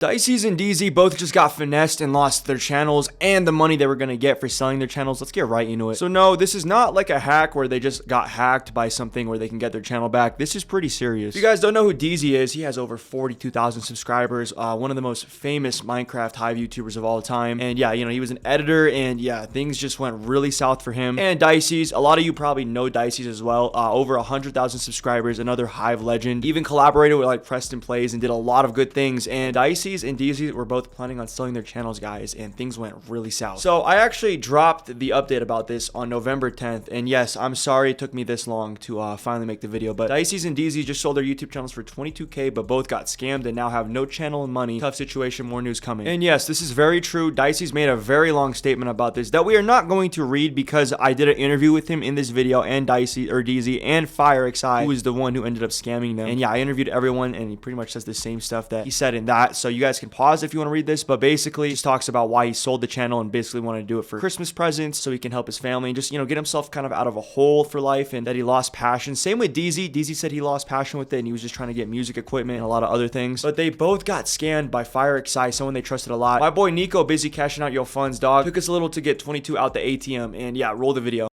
Diecies and Deezee both just got finessed and lost their channels and the money they were going to get for selling their channels. Let's get right into it. So no, this is not like a hack where they just got hacked by something where they can get their channel back. This is pretty serious. If you guys don't know who Deezee is, he has over 42,000 subscribers, one of the most famous Minecraft Hive YouTubers of all time. And yeah, he was an editor, and yeah, things just went really south for him. And Diecies, a lot of you probably know Diecies as well, over 100,000 subscribers, another Hive legend, even collaborated with like Preston Plays and did a lot of good things. And Diecies and Deezee were both planning on selling their channels, guys, and things went really south. So I actually dropped the update about this on November 10th, and yes, I'm sorry it took me this long to finally make the video, but Diecies and Deezee just sold their YouTube channels for 22K, but both got scammed and now have no channel and money. Tough situation, more news coming. And yes, this is very true. Diecies made a very long statement about this that we are not going to read because I did an interview with him in this video, and Deezee and FireXI, who was the one who ended up scamming them. And yeah, I interviewed everyone, and he pretty much says the same stuff that he said in that. So you guys can pause if you want to read this, but basically just talks about why he sold the channel and basically wanted to do it for Christmas presents so he can help his family and just, get himself kind of out of a hole for life, and that he lost passion. Same with Deezee. Deezee said he lost passion with it and he was just trying to get music equipment and a lot of other things. But they both got scammed by FireXI, someone they trusted a lot. My boy Nico, busy cashing out your funds, dog. Took us a little to get 22 out the ATM, and yeah, roll the video.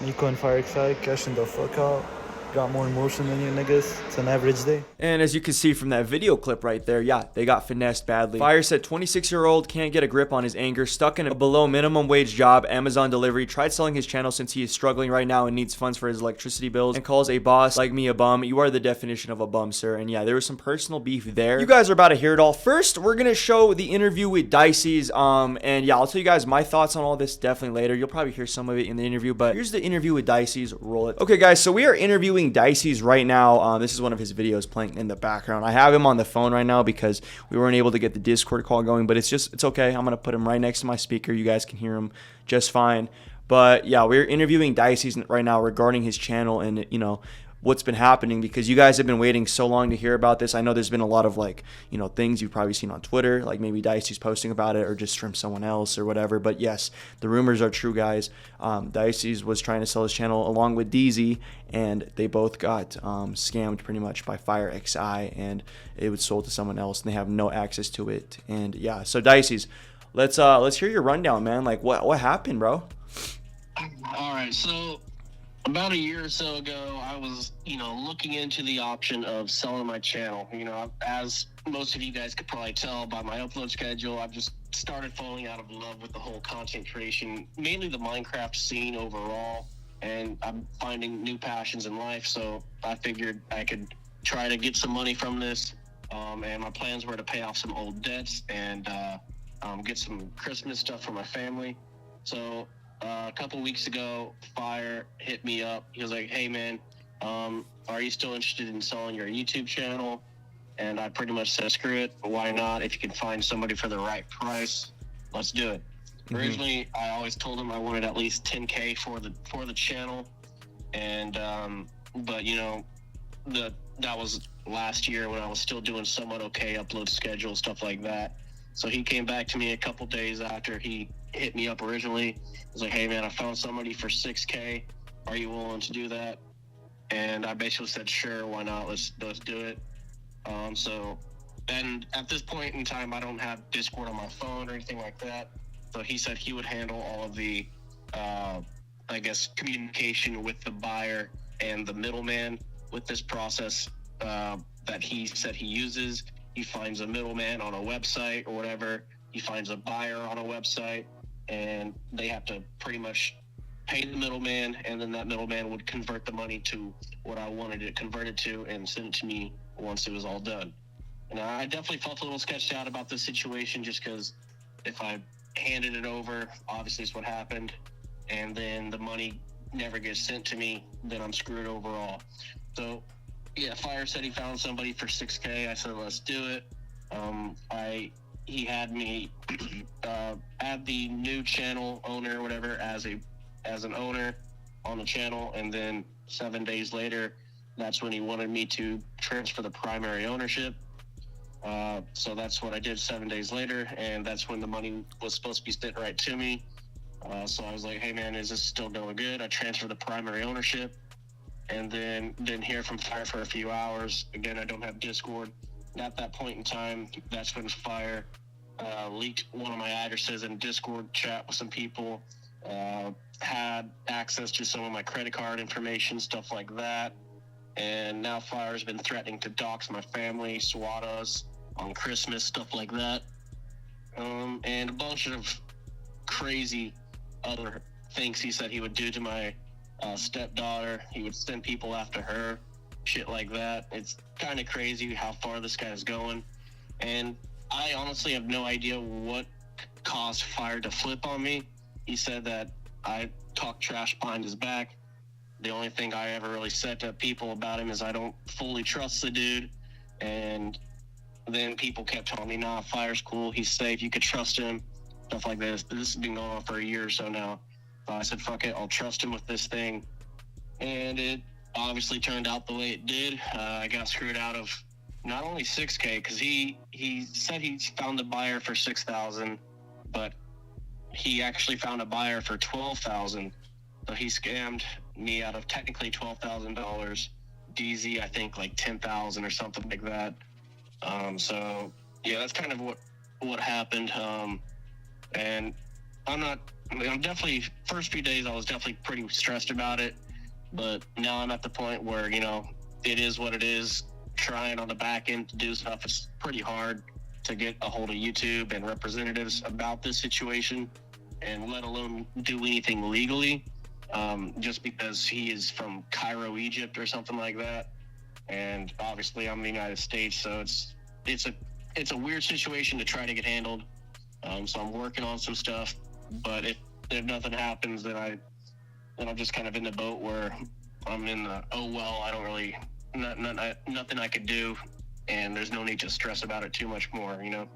Nico and FireXI cashing the fuck out. Got more emotion than you niggas. It's an average day. And as you can see from that video clip right there, yeah, they got finessed badly. Fire said 26-year-old can't get a grip on his anger, stuck in a below minimum wage job, Amazon delivery, tried selling his channel since he is struggling right now and needs funds for his electricity bills, and calls a boss like me a bum. You are the definition of a bum, sir. And yeah, there was some personal beef there. You guys are about to hear it all. First, we're gonna show the interview with Diecies, and yeah, I'll tell you guys my thoughts on all this definitely later. You'll probably hear some of it in the interview, but here's the interview with Diecies. Roll it. Okay, guys, so we are interviewing Diecies right now. This is one of his videos playing in the background. I have him on the phone right now because we weren't able to get the Discord call going, but it's okay. I'm gonna put him right next to my speaker. You guys can hear him just fine. But yeah, we're interviewing Diecies right now regarding his channel and what's been happening, because you guys have been waiting so long to hear about this. I know there's been a lot of things you've probably seen on Twitter, like maybe Diecies posting about it or just from someone else or whatever. But yes, the rumors are true, guys. Diecies was trying to sell his channel along with Deezee, and they both got scammed pretty much by FireXI, and it was sold to someone else, and they have no access to it. And yeah, so Diecies, let's hear your rundown, man. Like what happened, bro? All right, so about a year or so ago, I was, looking into the option of selling my channel. As most of you guys could probably tell by my upload schedule, I've just started falling out of love with the whole content creation, mainly the Minecraft scene overall, and I'm finding new passions in life, so I figured I could try to get some money from this, and my plans were to pay off some old debts and get some Christmas stuff for my family. So a couple weeks ago, Fire hit me up. He was like, "Hey man, are you still interested in selling your YouTube channel?" And I pretty much said, "Screw it, why not? If you can find somebody for the right price, let's do it." Originally, I always told him I wanted at least 10K for the channel, and but that was last year when I was still doing somewhat okay upload schedule, stuff like that. So he came back to me a couple days after he hit me up originally. He was like, "Hey man, I found somebody for 6K. Are you willing to do that?" And I basically said, "Sure, why not? Let's do it." And at this point in time, I don't have Discord on my phone or anything like that. So he said he would handle all of the, communication with the buyer and the middleman with this process that he said he uses. He finds a middleman on a website or whatever. He finds a buyer on a website, and they have to pretty much pay the middleman, and then that middleman would convert the money to what I wanted it converted to and send it to me once it was all done. And I definitely felt a little sketched out about this situation, just because if I handed it over, obviously it's what happened, and then the money never gets sent to me, then I'm screwed overall. So yeah, Fire said he found somebody for 6K. I said, let's do it. He had me add the new channel owner or whatever as an owner on the channel, and then 7 days later, that's when he wanted me to transfer the primary ownership. So that's what I did 7 days later, and that's when the money was supposed to be sent right to me. So I was like, "Hey man, is this still going good?" I transferred the primary ownership, and then didn't hear from Fire for a few hours. Again, I don't have Discord. at that point in time, that's when Fire leaked one of my addresses in Discord chat with some people, had access to some of my credit card information, stuff like that. And now Fire's been threatening to dox my family, swat us on Christmas, stuff like that. And a bunch of crazy other things he said he would do to my stepdaughter. He would send people after her, shit like that. It's kind of crazy how far this guy is going. And I honestly have no idea what caused Fire to flip on me. He said that I talk trash behind his back. The only thing I ever really said to people about him is I don't fully trust the dude. And then people kept telling me, nah, Fire's cool, he's safe, you could trust him, stuff like this. This has been going on for a year or so now. So I said, fuck it, I'll trust him with this thing. And it obviously turned out the way it did. I got screwed out of not only $6,000, because he said he found a buyer for $6,000, but he actually found a buyer for $12,000. So he scammed me out of technically $12,000. Deezee, I think like $10,000 or something like that. So yeah, that's kind of what happened. And I'm definitely, first few days I was definitely pretty stressed about it, but now I'm at the point where, you know, it is what it is. Trying on the back end to do stuff, it's pretty hard to get a hold of YouTube and representatives about this situation, and let alone do anything legally, just because he is from Cairo, Egypt or something like that. And obviously I'm in the United States, so it's a weird situation to try to get handled. So I'm working on some stuff, but if nothing happens, then I'm just kind of in the boat where I'm in the, oh well, I don't really, nothing I could do, and there's no need to stress about it too much more, you know.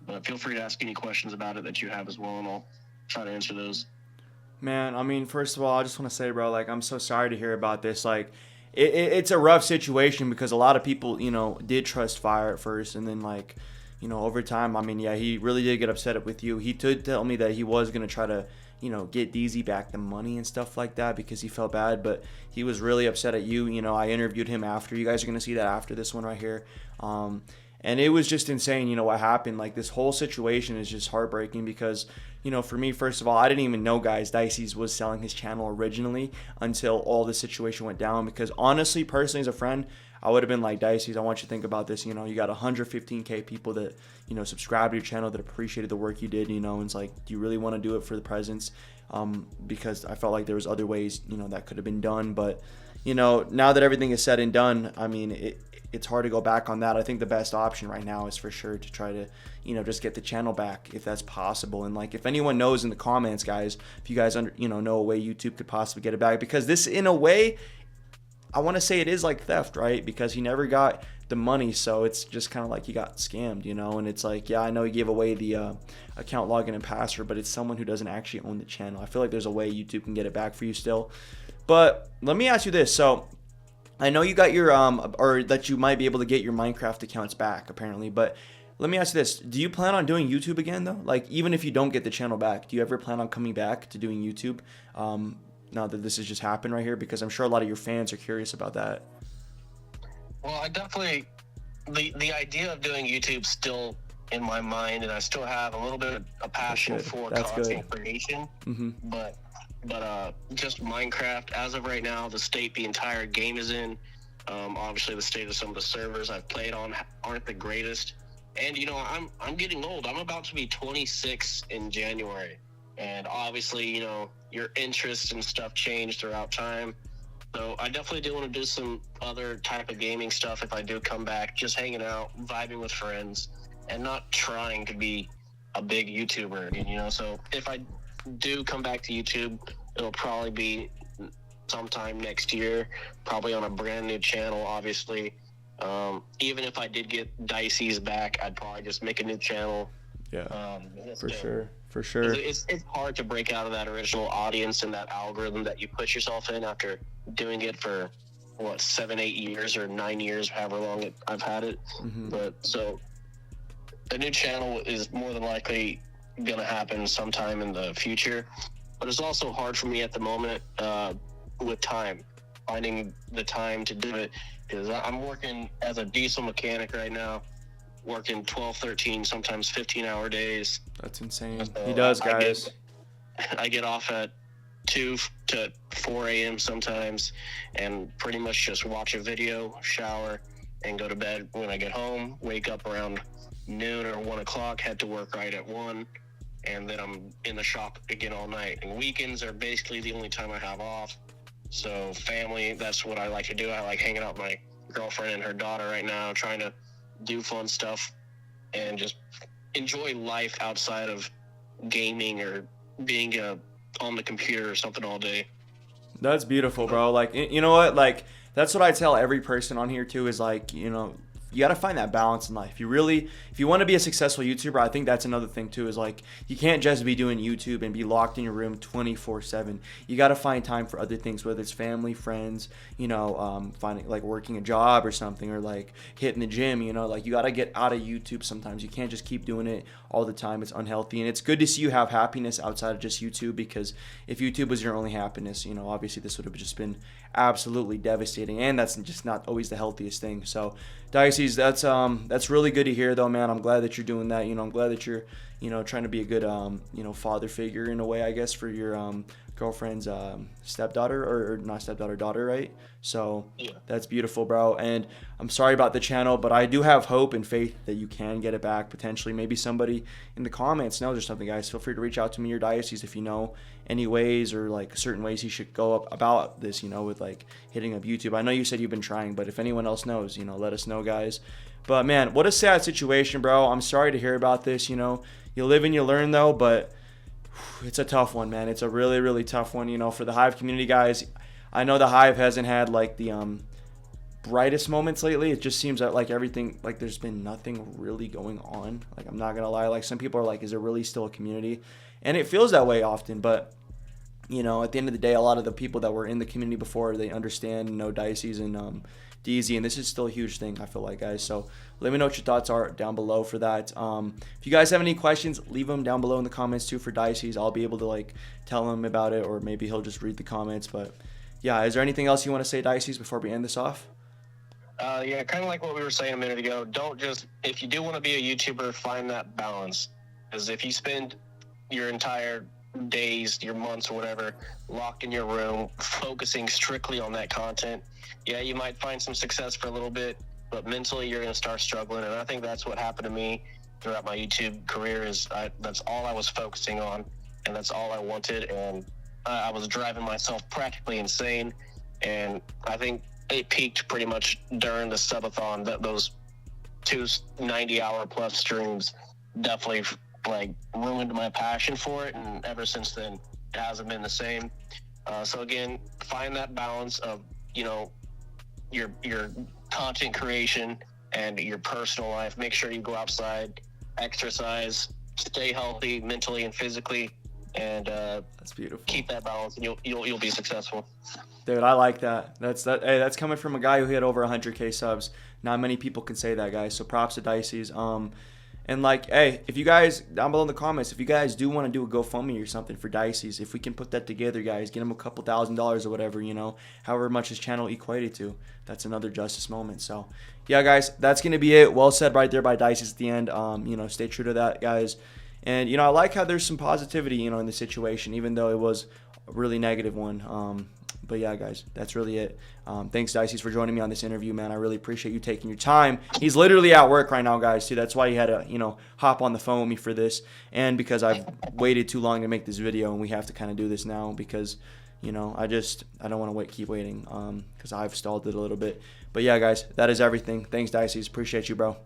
But feel free to ask any questions about it that you have as well, and I'll try to answer those. Man, I mean, first of all, I just want to say, bro, like, I'm so sorry to hear about this. Like, it's a rough situation because a lot of people, you know, did trust Fire at first, and then, like, you know, over time, I mean, yeah, he really did get upset with you. He did tell me that he was going to try to, you know, get Deezee back the money and stuff like that because he felt bad, but he was really upset at you. You know, I interviewed him after. You guys are going to see that after this one right here. And it was just insane, you know, what happened. Like, this whole situation is just heartbreaking because, you know, for me, first of all, I didn't even know, guys, Diecies was selling his channel originally until all this situation went down. Because honestly, personally, as a friend, I would have been like, Diecies, I want you to think about this. You know, you got 115K people that, you know, subscribe to your channel, that appreciated the work you did, you know, and it's like, do you really want to do it for the presents? Because I felt like there was other ways, you know, that could have been done. But, you know, now that everything is said and done, I mean, it's hard to go back on that. I think the best option right now is for sure to try to, you know, just get the channel back if that's possible. And like, if anyone knows in the comments, guys, if you guys know a way YouTube could possibly get it back, because this, in a way, I want to say it is like theft, right? Because he never got the money, so it's just kind of like he got scammed, you know. And it's like, yeah, I know he gave away the account login and password, but it's someone who doesn't actually own the channel. I feel like there's a way YouTube can get it back for you still. But let me ask you this. So I know you got your or that you might be able to get your Minecraft accounts back apparently, but let me ask you this. Do you plan on doing YouTube again though? Like, even if you don't get the channel back, do you ever plan on coming back to doing YouTube now that this has just happened right here? Because I'm sure a lot of your fans are curious about that. Well, I definitely, the idea of doing YouTube still in my mind, and I still have a little bit of a passion for content creation, but just Minecraft, as of right now, the state the entire game is in, obviously the state of some of the servers I've played on aren't the greatest. And, you know, I'm getting old. I'm about to be 26 in January. And obviously, you know, your interests and stuff change throughout time. So I definitely do want to do some other type of gaming stuff if I do come back, just hanging out, vibing with friends, and not trying to be a big YouTuber, you know. So if I do come back to YouTube, it'll probably be sometime next year, probably on a brand new channel, obviously. Even if I did get Diecies back, I'd probably just make a new channel. Yeah, for sure. It's hard to break out of that original audience and that algorithm that you put yourself in after doing it for, 7-8 years or 9 years, however long I've had it. But so the new channel is more than likely going to happen sometime in the future. But it's also hard for me at the moment with time, finding the time to do it, because I'm working as a diesel mechanic right now, working 12, 13, sometimes 15-hour days. That's insane. So He does, guys. I get off at 2 to 4 a.m. sometimes, and pretty much just watch a video, shower, and go to bed. When I get home, wake up around noon or 1 o'clock, head to work right at 1, and then I'm in the shop again all night. And weekends are basically the only time I have off. So family, that's what I like to do. I like hanging out with my girlfriend and her daughter right now, trying to do fun stuff and just enjoy life outside of gaming or being on the computer or something all day. That's beautiful, bro. Like, you know what? Like, that's what I tell every person on here too, is like, you got to find that balance in life. If you want to be a successful YouTuber, I think that's another thing too, is like, you can't just be doing YouTube and be locked in your room 24/7. You got to find time for other things, whether it's family, friends, finding, like, working a job or something, or like hitting the gym, like, you got to get out of YouTube sometimes. You can't just keep doing it all the time. It's unhealthy. And it's good to see you have happiness outside of just YouTube, because if YouTube was your only happiness, obviously this would have just been absolutely devastating, and that's just not always the healthiest thing. So Diecies, that's really good to hear though, man. I'm glad that you're doing that. I'm glad that you're trying to be a good father figure in a way, I guess, for your girlfriend's stepdaughter, or not stepdaughter, daughter, right? So yeah, that's beautiful, bro. And I'm sorry about the channel, but I do have hope and faith that you can get it back potentially. Maybe somebody in the comments knows or something, guys. Feel free to reach out to me or Diecies if you know any ways, or like certain ways he should go up about this, with like hitting up YouTube. I know you said you've been trying, but if anyone else knows, let us know, guys. But man, what a sad situation, bro. I'm sorry to hear about this. You live and you learn though, but it's a tough one, man. It's a really, really tough one, for the Hive community, guys. I know the Hive hasn't had like the brightest moments lately. It just seems that like everything, like there's been nothing really going on. Like, I'm not gonna lie, like some people are like, is there really still a community? And it feels that way often, but at the end of the day, a lot of the people that were in the community before, they understand and know Diecies and Deezee, and this is still a huge thing, I feel like, guys. So let me know what your thoughts are down below for that. If you guys have any questions, leave them down below in the comments too for Diecies. I'll be able to like tell him about it, or maybe he'll just read the comments. But yeah, is there anything else you want to say, Diecies, before we end this off? Yeah, kind of like what we were saying a minute ago. Don't just, if you do want to be a YouTuber, find that balance. Because if you spend your entire days, your months, or whatever, locked in your room, focusing strictly on that content, yeah, you might find some success for a little bit, but mentally you're going to start struggling. And I think that's what happened to me throughout my YouTube career. That's all I was focusing on, and that's all I wanted, and I was driving myself practically insane. And I think it peaked pretty much during the subathon. That those 2 90-hour plus streams definitely like ruined my passion for it, and ever since then it hasn't been the same. So again, find that balance of your content creation and your personal life. Make sure you go outside, exercise, stay healthy mentally and physically, and that's beautiful. Keep that balance, and you'll be successful. Dude, I like that. Hey, that's coming from a guy who hit over 100K subs. Not many people can say that, guys. So props to Diecies. And like, hey, if you guys down below in the comments, if you guys do want to do a GoFundMe or something for Diecies, if we can put that together, guys, get him a couple $1,000s or whatever, however much his channel equated to, that's another justice moment. So yeah, guys, that's gonna be it. Well said right there by Diecies at the end. Stay true to that, guys. And I like how there's some positivity, in the situation, even though it was a really negative one. But yeah, guys, that's really it. Thanks, Diecies, for joining me on this interview, man. I really appreciate you taking your time. He's literally at work right now, guys, too. That's why he had to, hop on the phone with me for this. And because I've waited too long to make this video, and we have to kind of do this now because, I don't want to keep waiting because I've stalled it a little bit. But yeah, guys, that is everything. Thanks, Diecies. Appreciate you, bro.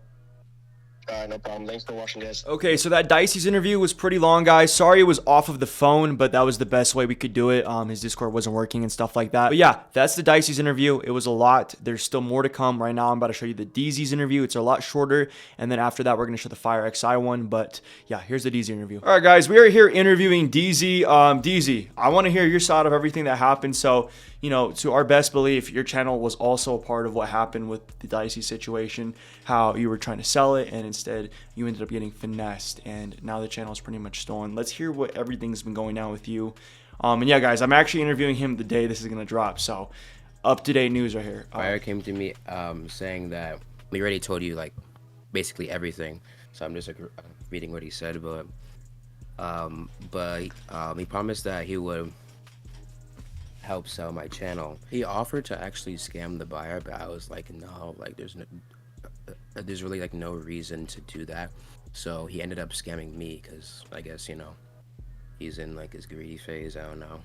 All right, no problem. Thanks for watching, guys. Okay, so that Diecies interview was pretty long, guys. Sorry it was off of the phone, but that was the best way we could do it. His Discord wasn't working and stuff like that. But yeah, that's the Diecies interview. It was a lot. There's still more to come. Right now, I'm about to show you the Deezees interview. It's a lot shorter. And then after that, we're going to show the Fire XI one. But yeah, here's the Deezee interview. All right, guys, we are here interviewing Deezee. Deezee, I want to hear your side of everything that happened. So, to our best belief, your channel was also a part of what happened with the Diecies situation, how you were trying to sell it, and instead you ended up getting finessed, and now the channel is pretty much stolen. Let's hear what everything's been going on with you. And yeah, guys, I'm actually interviewing him the day this is going to drop, so up-to-date news right here. Fire came to me saying that we already told you, like, basically everything. So I'm just like reading what he said, he promised that he would help sell my channel. He offered to actually scam the buyer, but I was like, no, like there's really like no reason to do that. So he ended up scamming me because I guess he's in like his greedy phase. I don't know.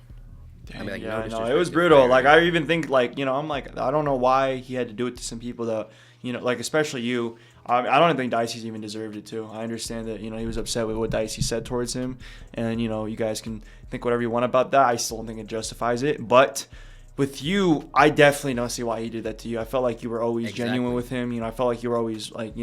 Dang, I mean, like, yeah, no no, it disrespect was to brutal. Fire. Like, I even think, like, I'm like, I don't know why he had to do it to some people that, like, especially you. I don't think Diecies even deserved it, too. I understand that, he was upset with what Dicey said towards him. And, you guys can think whatever you want about that. I still don't think it justifies it. But with you, I definitely don't see why he did that to you. I felt like you were always genuine with him. I felt like you were always, like,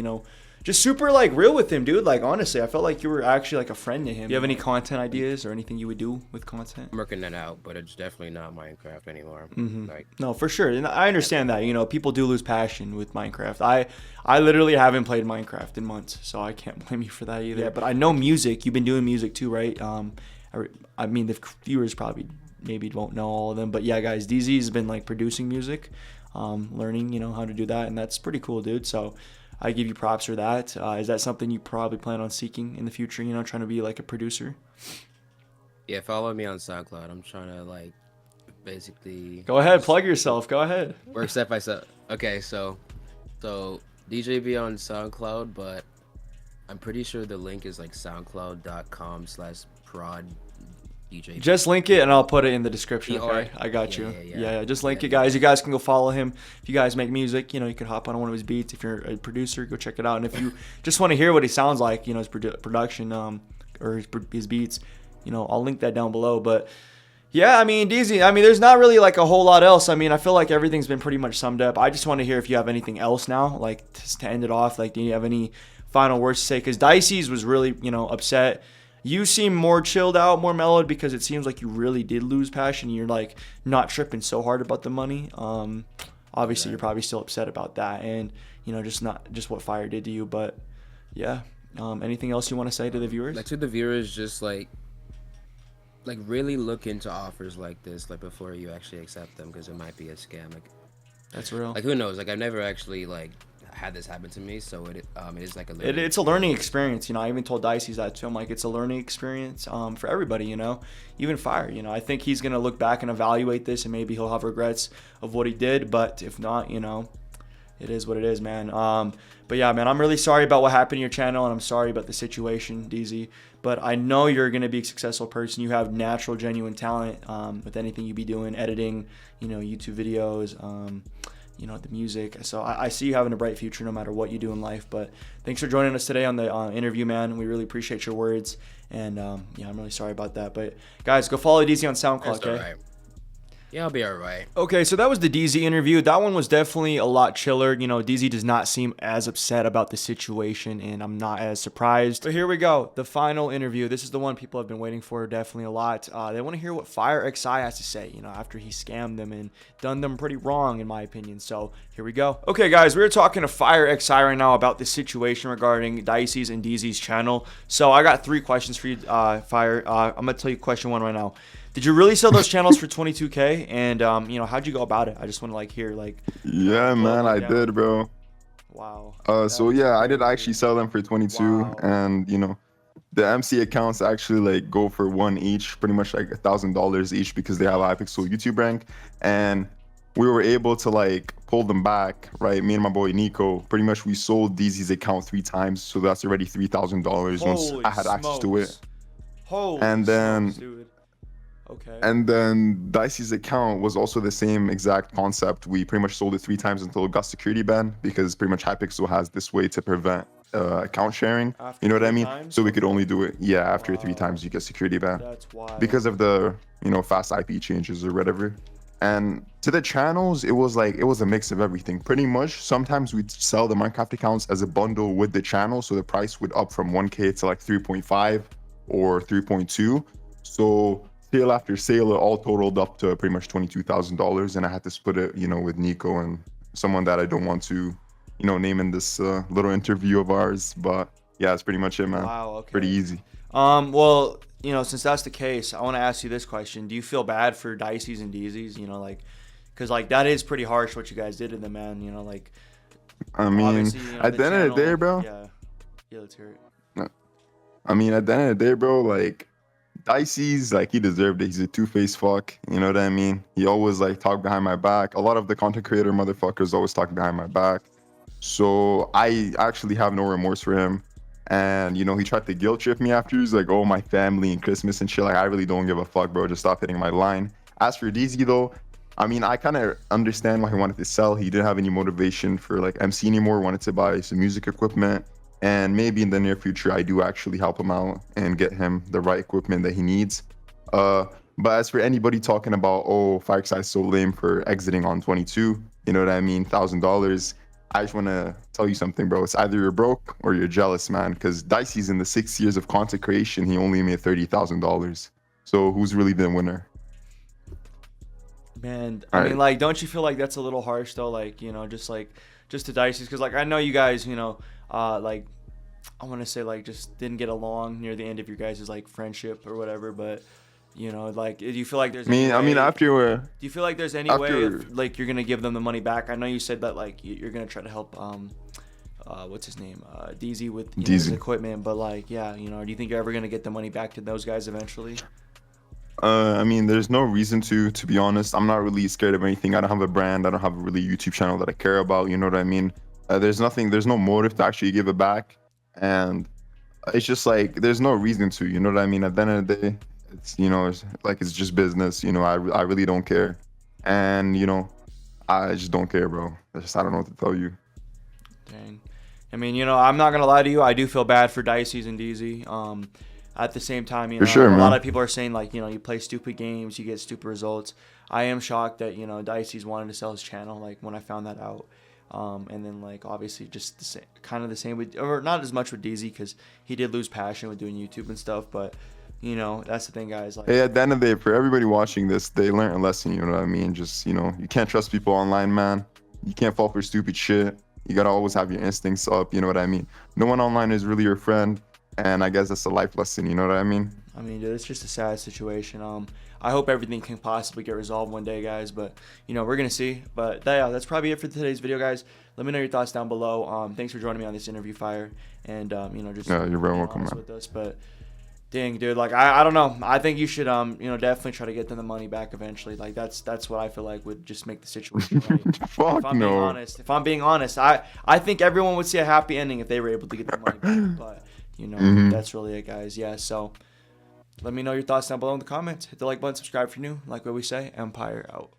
just super like real with him, dude. Like, honestly, I felt like you were actually like a friend to him. Do you have any content ideas or anything you would do with content? I'm working that out, but it's definitely not Minecraft anymore. Like, No, for sure. And I understand that. People do lose passion with Minecraft. I literally haven't played Minecraft in months, so I can't blame you for that either. Yeah, but I know music. You've been doing music too, right? I mean, the viewers probably maybe won't know all of them, but yeah, guys, Deezee has been like producing music, learning, how to do that, and that's pretty cool, dude. So I give you props for that. Is that something you probably plan on seeking in the future, trying to be like a producer? yeah, follow me on SoundCloud. I'm trying to like basically Go ahead, plug yourself. Go ahead. work step by step. Okay, so DJ be on SoundCloud, but I'm pretty sure the link is like soundcloud.com/prod DJ. Just link it and I'll put it in the description. Okay, I got you. Yeah. Just link it, guys. You guys can go follow him. If you guys make music, you can hop on one of his beats. If you're a producer, go check it out. And if you just want to hear what he sounds like, his production, or his beats, I'll link that down below. But yeah, I mean, Deezee, there's not really like a whole lot else. I feel like everything's been pretty much summed up. I just want to hear if you have anything else now, like to end it off. Like, do you have any final words to say? Because Diecies was really, upset. You seem more chilled out, more mellowed, because it seems like you really did lose passion. You're like not tripping so hard about the money. Obviously, you're probably still upset about that, and just what Fire did to you. But yeah, anything else you want to say to the viewers? Like to the viewers, just like really look into offers like this, like before you actually accept them, because it might be a scam. Like that's real. Like who knows? Like I've never actually like had this happen to me, so it is like it's a learning experience. I even told Diecies that too. I'm like, it's a learning experience for everybody. Even Fire. I think he's gonna look back and evaluate this, and maybe he'll have regrets of what he did. But if not, it is what it is, man. But yeah, man, I'm really sorry about what happened to your channel, and I'm sorry about the situation, Deezee. But I know you're gonna be a successful person. You have natural, genuine talent with anything you be doing, editing, YouTube videos. The music. So I see you having a bright future no matter what you do in life. But thanks for joining us today on the interview, man. We really appreciate your words. And yeah, I'm really sorry about that. But guys, go follow Deezee on SoundCloud, okay? Right. Yeah, I'll be all right. Okay, so that was the Deezee interview. That one was definitely a lot chiller. Deezee does not seem as upset about the situation, and I'm not as surprised. But here we go, the final interview. This is the one people have been waiting for definitely a lot. They want to hear what Fire XI has to say, after he scammed them and done them pretty wrong, in my opinion. So here we go. Okay, guys, we're talking to Fire XI right now about the situation regarding Diecies and Deezee's channel. So I got 3 questions for you, Fire. I'm going to tell you question 1 right now. Did you really sell those channels for 22K? And how'd you go about it? I just want to hear Yeah, man, I did, bro. Wow. So yeah, I did actually sell them for 22, Wow. and the MC accounts actually go for 1 each, pretty much like $1,000 each, because they have a Hypixel YouTube rank, and we were able to pull them back, right? Me and my boy Nico, pretty much we sold Deezee's account 3 times, so that's already $3,000 once I had access to it. Holy and then smokes, dude. Okay. And then Diecies' account was also the same exact concept. We pretty much sold it 3 times until it got security banned, because pretty much Hypixel has this way to prevent account sharing. After you know what I 3 mean? times? So we could only do it, after 3 times you get security ban. That's wild. Because of the, fast IP changes or whatever. And to the channels, it was a mix of everything. Pretty much, sometimes we'd sell the Minecraft accounts as a bundle with the channel, so the price would up from 1K to 3.5 or 3.2. So sale after sale, it all totaled up to pretty much $22,000, and I had to split it, with Nico and someone that I don't want to, name in this little interview of ours. But yeah, that's pretty much it, man. Wow. Okay. Pretty easy. Well, since that's the case, I want to ask you this question: do you feel bad for Diecies and Deezees? Because that is pretty harsh what you guys did to them, man. I mean, Obviously, you know, at the end of the day, bro. Yeah, yeah, let's hear it. I mean, at the end of the day, bro, like, Dicey's, like, he deserved it. He's a two-faced fuck. You know what I mean? He always, like, talk behind my back. A lot of the content creator motherfuckers always talk behind my back. So I actually have no remorse for him. And, you know, he tried to guilt trip me after. He's like, oh, my family and Christmas and shit. Like, I really don't give a fuck, bro. Just stop hitting my line. As for Deezee, though, I mean, I kind of understand why he wanted to sell. He didn't have any motivation for, like, MC anymore. Wanted to buy some music equipment. And maybe in the near future, I do actually help him out and get him the right equipment that he needs. But as for anybody talking about, oh, Firexide's so lame for exiting on 22, you know what I mean? $1,000. I just want to tell you something, bro. It's either you're broke or you're jealous, man. Because Dicey's in the 6 years of content creation, he only made $30,000. So who's really the winner? Man, I mean, like, don't you feel like that's a little harsh though? Like, you know, just to Dicey's, because like I know you guys, you know, like I want to say like just didn't get along near the end of your guys' like friendship or whatever, but you know, like, do you feel like there's? I mean, after do you feel like there's any way of, like, you're gonna give them the money back? I know you said that like you're gonna try to help what's his name, Deezee with his equipment, but like, yeah, you know, do you think you're ever gonna get the money back to those guys eventually? I mean, there's no reason to be honest. I'm not really scared of anything. I don't have a brand. I don't have a really YouTube channel that I care about. You know what I mean? There's no motive to actually give it back. And it's just like, there's no reason to, you know what I mean? At the end of the day, it's, you know, it's just business. You know, I really don't care. And, you know, I just don't care, bro. I don't know what to tell you. Dang. I mean, you know, I'm not going to lie to you. I do feel bad for Diecies and Deezee. At the same time, you know, a lot of people are saying, like, you know, you play stupid games, you get stupid results. I am shocked that, you know, Diecies wanted to sell his channel, like, when I found that out. And then, like, obviously just kind of the same with, or not as much with Deezee, because he did lose passion with doing YouTube and stuff. But, you know, that's the thing, guys. Like, hey, at the end of the day, for everybody watching this, they learned a lesson, you know what I mean? Just, you know, you can't trust people online, man. You can't fall for stupid shit. You got to always have your instincts up, you know what I mean? No one online is really your friend. And I guess that's a life lesson, you know what I mean? I mean, dude, it's just a sad situation. I hope everything can possibly get resolved one day, guys. But, you know, we're going to see. But, yeah, that's probably it for today's video, guys. Let me know your thoughts down below. Thanks for joining me on this interview, Fire. And, you know, just you're very welcome, man. With us. But, dang, dude, like, I don't know. I think you should, you know, definitely try to get them the money back eventually. Like, that's what I feel like would just make the situation right. Fuck no. If I'm being honest, I think everyone would see a happy ending if they were able to get the money back. But, you know, that's really it, guys. Yeah, so let me know your thoughts down below in the comments. Hit the like button, subscribe if you're new. Like what we say, Empire out.